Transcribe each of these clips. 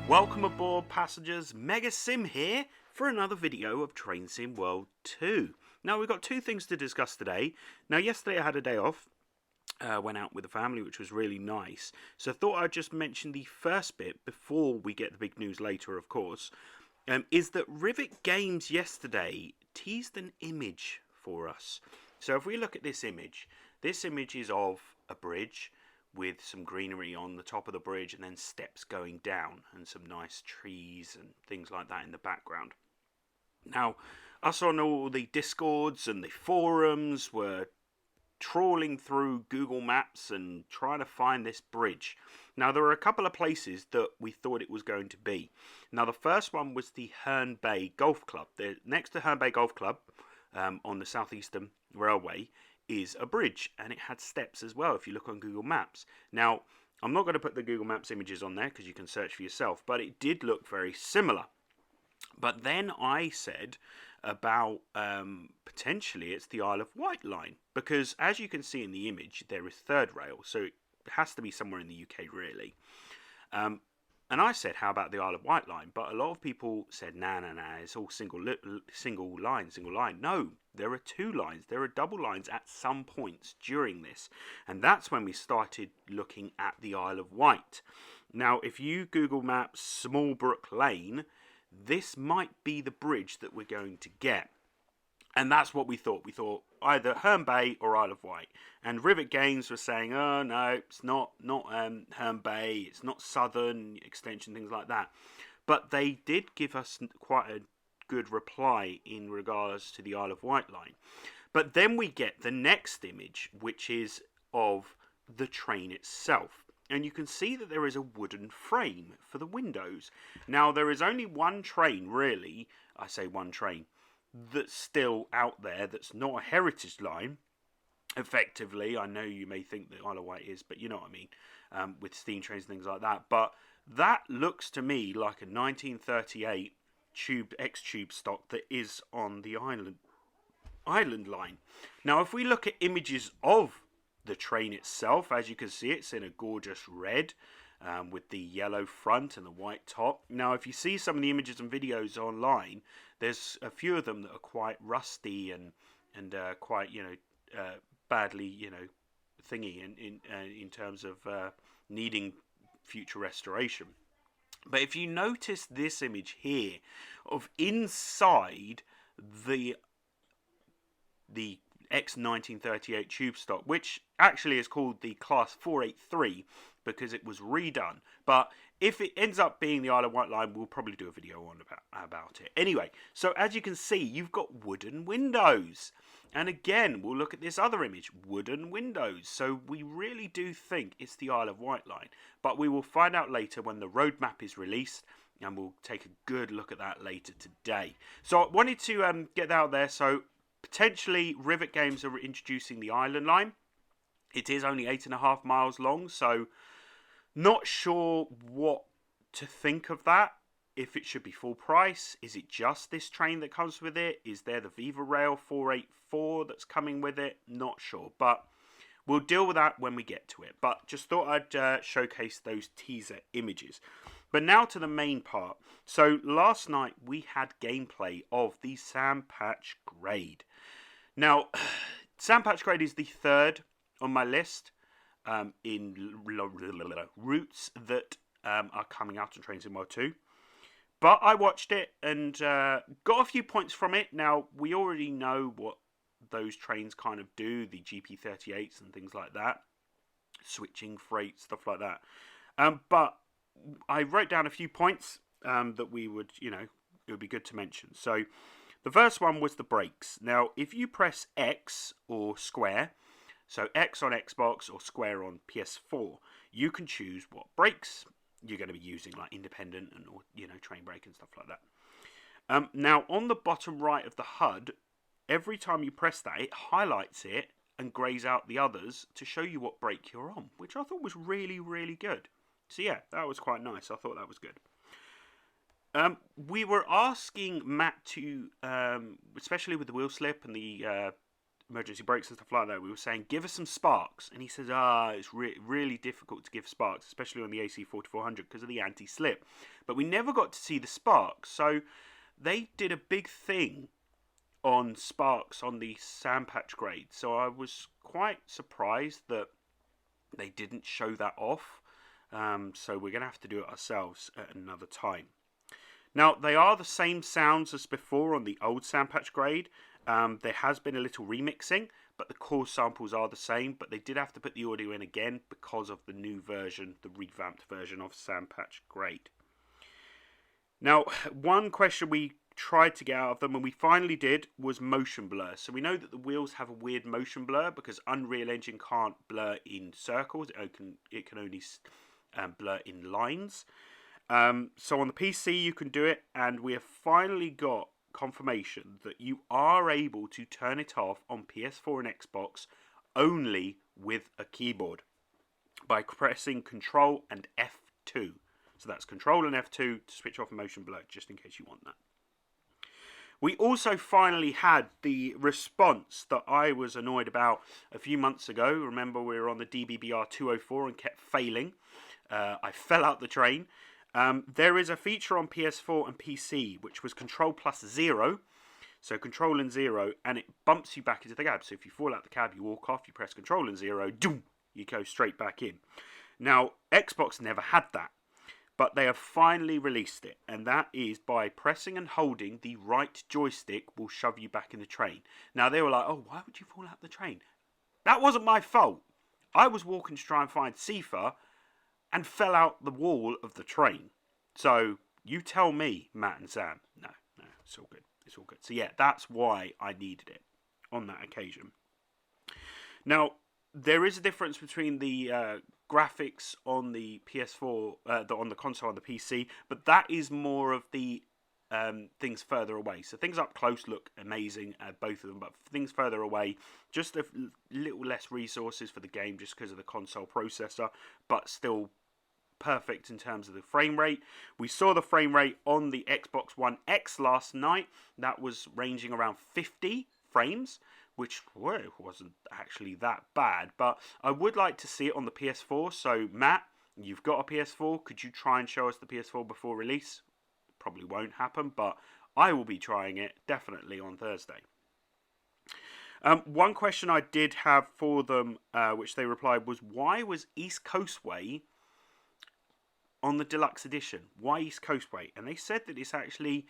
Welcome aboard passengers, Mega Sim here for another video of Train Sim World 2. Now we've got two things to discuss today. Now yesterday I had a day off, went out with the family, which was really nice. So I thought I'd just mention the first bit before we get the big news later, of course, is that Rivet Games yesterday teased an image for us. So if we look at this image is of a bridge with some greenery on the top of the bridge and then steps going down and some nice trees and things like that in the background. Now, us on all the Discords and the forums were trawling through Google Maps and trying to find this bridge. Now, there were a couple of places that we thought it was going to be. Now, the first one was the Herne Bay Golf Club. Next to Herne Bay Golf Club, on the Southeastern Railway, is a bridge, and it had steps as well if you look on Google Maps. Now, I'm not going to put the Google Maps images on there because you can search for yourself, but it did look very similar. But then I said about potentially it's the Isle of Wight line, because as you can see in the image there is third rail, so it has to be somewhere in the UK really. And I said, how about the Isle of Wight line? But a lot of people said, nah, it's all single line. No, there are two lines. There are double lines at some points during this. And that's when we started looking at the Isle of Wight. Now, if you Google Maps Smallbrook Lane, this might be the bridge that we're going to get. And that's what we thought. We thought either Herne Bay or Isle of Wight. And Rivet Games was saying, oh no, it's not Herne Bay, it's not Southern Extension, things like that. But they did give us quite a good reply in regards to the Isle of Wight line. But then we get the next image, which is of the train itself. And you can see that there is a wooden frame for the windows. Now, there is only one train, really, I say one train, that's still out there that's not a heritage line. Effectively, I know you may think that Isle of Wight is, but you know what I mean, with steam trains and things like that. But that looks to me like a 1938 X-tube stock that is on the island line. Now, if we look at images of the train itself, as you can see, it's in a gorgeous red with the yellow front and the white top. Now, if you see some of the images and videos online, there's a few of them that are quite rusty and quite, badly, thingy in terms of needing future restoration. But if you notice this image here of inside the X1938 tube stock, which actually is called the Class 483 because it was redone. But if it ends up being the Isle of Wight line, we'll probably do a video on about it. Anyway, so as you can see, you've got wooden windows. And again, we'll look at this other image, wooden windows. So we really do think it's the Isle of Wight line. But we will find out later when the roadmap is released, and we'll take a good look at that later today. So I wanted to get that out there. So potentially, Rivet Games are introducing the Island line. It is only 8.5 miles long, so not sure what to think of that. If it should be full price, is it just this train that comes with it? Is there the Viva Rail 484 that's coming with it? Not sure, but we'll deal with that when we get to it. But just thought I'd showcase those teaser images. But now to the main part. So last night we had gameplay of the Sandpatch Grade. Now, Sandpatch Grade is the third on my list in routes that are coming out on Train Sim World 2. But I watched it and got a few points from it. Now, we already know what those trains kind of do, the GP38s and things like that. Switching freight, stuff like that. But I wrote down a few points that we would, it would be good to mention. So the first one was the brakes. Now, if you press X or square, so X on Xbox or square on PS4, you can choose what brakes you're going to be using, like independent and train brake and stuff like that. Now, on the bottom right of the HUD, every time you press that, it highlights it and greys out the others to show you what brake you're on, which I thought was really, really good. So yeah, that was quite nice. I thought that was good. We were asking Matt to, especially with the wheel slip and the emergency brakes and stuff like that, we were saying, give us some sparks. And he says, it's really difficult to give sparks, especially on the AC4400 because of the anti-slip. But we never got to see the sparks. So they did a big thing on sparks on the sandpatch grade. So I was quite surprised that they didn't show that off. So we're going to have to do it ourselves at another time. Now, they are the same sounds as before on the old sandpatch grade. There has been a little remixing, but the core samples are the same. But they did have to put the audio in again because of the new version, the revamped version of sandpatch grade. Now, one question we tried to get out of them, and we finally did, was motion blur. So we know that the wheels have a weird motion blur because Unreal Engine can't blur in circles. It can only blur in lines. So on the PC you can do it, and we have finally got confirmation that you are able to turn it off on PS4 and Xbox only with a keyboard by pressing Control and F2. So that's Control and F2 to switch off motion blur, just in case you want that. We also finally had the response that I was annoyed about a few months ago. Remember, we were on the DBBR 204 and kept failing. I fell out the train. There is a feature on PS4 and PC which was Control plus 0. So Control and 0, and it bumps you back into the cab. So if you fall out the cab, you walk off, you press Control and 0, doom, you go straight back in. Now, Xbox never had that, but they have finally released it, and that is by pressing and holding the right joystick will shove you back in the train. Now, they were like, oh, why would you fall out the train? That wasn't my fault. I was walking to try and find Sifa and fell out the wall of the train. So, you tell me, Matt and Sam. No, it's all good. It's all good. So, yeah, that's why I needed it on that occasion. Now, there is a difference between the graphics on the PS4, on the console, on the PC, but that is more of the things further away. So things up close look amazing, both of them, but things further away, just a little less resources for the game just because of the console processor, but still perfect in terms of the frame rate. We saw the frame rate on the Xbox One X last night. That was ranging around 50 frames, which wasn't actually that bad, but I would like to see it on the PS4. So, Matt, you've got a PS4. Could you try and show us the PS4 before release? Probably won't happen, but I will be trying it definitely on Thursday. One question I did have for them, which they replied, was why was East Coast Way on the deluxe edition? Why East Coast Way? And they said that it's actually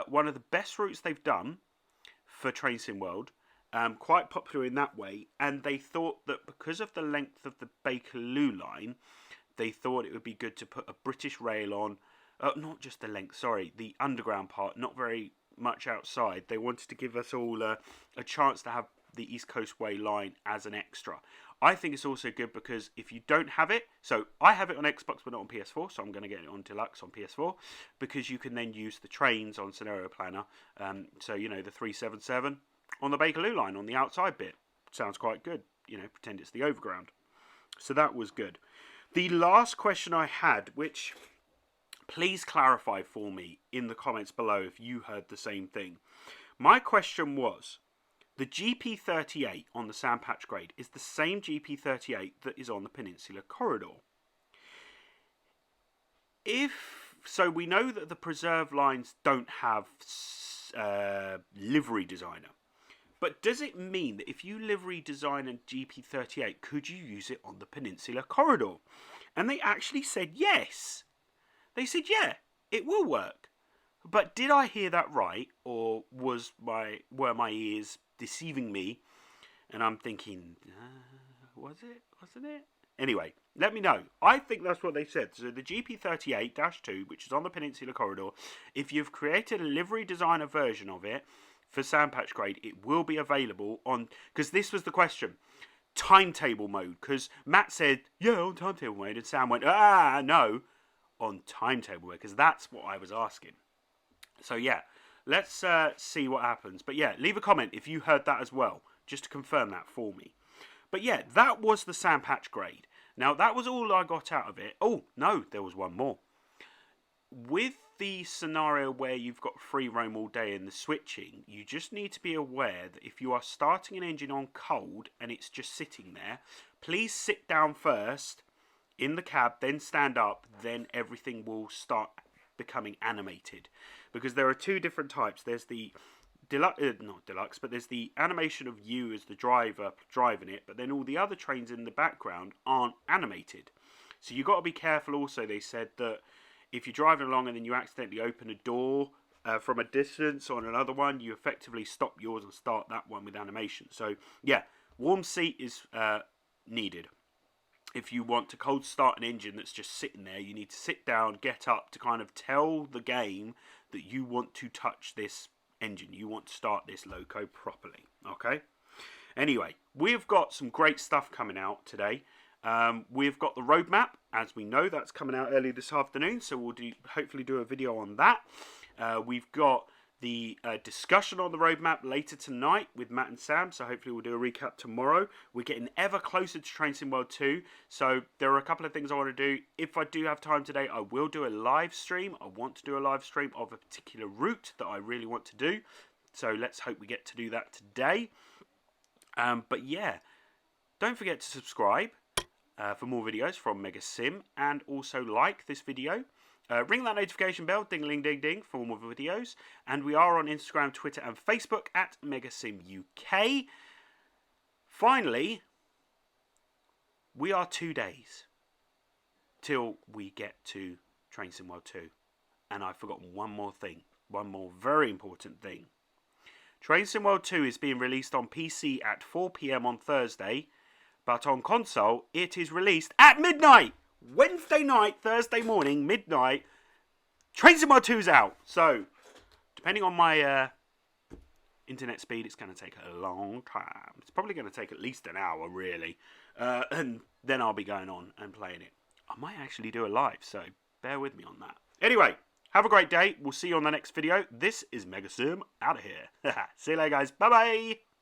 one of the best routes they've done for Train Sim World. Quite popular in that way, and they thought that because of the length of the Bakerloo Line, they thought it would be good to put a British rail on, not just the length, sorry, the underground part, not very much outside. They wanted to give us all a chance to have the East Coast Way line as an extra. I think it's also good because if you don't have it, so I have it on Xbox but not on PS4, so I'm going to get it on Deluxe on PS4, because you can then use the trains on Scenario Planner, so you know, the 377, on the Bakerloo Line, on the outside bit. Sounds quite good. You know, pretend it's the overground. So that was good. The last question I had, which please clarify for me in the comments below if you heard the same thing. My question was, the GP38 on the sandpatch grade is the same GP38 that is on the Peninsular Corridor. So we know that the preserve lines don't have livery designer. But does it mean that if you livery design a GP38, could you use it on the Peninsular Corridor? And they actually said yes. They said, yeah, it will work. But did I hear that right? Or were my ears deceiving me? And I'm thinking, was it? Wasn't it? Anyway, let me know. I think that's what they said. So the GP38-2, which is on the Peninsular Corridor, if you've created a livery designer version of it, for sandpatch grade, it will be available on, because this was the question, timetable mode, because Matt said, yeah, on timetable mode, and Sam went, no, on timetable mode, because that's what I was asking. So yeah, let's see what happens. But yeah, leave a comment if you heard that as well, just to confirm that for me. But yeah, that was the sandpatch grade. Now, that was all I got out of it. Oh, no, there was one more. with the scenario where you've got free roam all day in the switching, you just need to be aware that if you are starting an engine on cold and it's just sitting there, please sit down first in the cab, then stand up, then everything will start becoming animated. Because there are two different types. There's the not deluxe, but there's the animation of you as the driver driving it, but then all the other trains in the background aren't animated. So you've got to be careful also. They said that if you're driving along and then you accidentally open a door from a distance on another one, you effectively stop yours and start that one with animation. So yeah, warm seat is needed. If you want to cold start an engine that's just sitting there, you need to sit down, get up to kind of tell the game that you want to touch this engine. You want to start this loco properly. Okay? Anyway, we've got some great stuff coming out today. We've got the roadmap, as we know, that's coming out early this afternoon, so we'll hopefully do a video on that. We've got the discussion on the roadmap later tonight with Matt and Sam, so hopefully we'll do a recap tomorrow. We're getting ever closer to Train Sim World 2, so there are a couple of things I want to do. If I do have time today, I will do a live stream. I want to do a live stream of a particular route that I really want to do, so let's hope we get to do that today. But yeah, don't forget to subscribe for more videos from Mega Sim, and also like this video. Ring that notification bell, ding-a-ling-ding-ding, for more videos. And we are on Instagram, Twitter, and Facebook at MegaSimUK. Finally, we are 2 days till we get to Train Sim World 2. And I've forgotten one more thing, one more very important thing. Train Sim World 2 is being released on PC at 4 PM on Thursday, but on console it is released at midnight! Wednesday night, Thursday morning, midnight, Train Sim World 2 is out. So, depending on my internet speed, it's going to take a long time. It's probably going to take at least an hour, really. And then I'll be going on and playing it. I might actually do a live, so bear with me on that. Anyway, have a great day. We'll see you on the next video. This is Mega Sim out of here. See you later, guys. Bye-bye.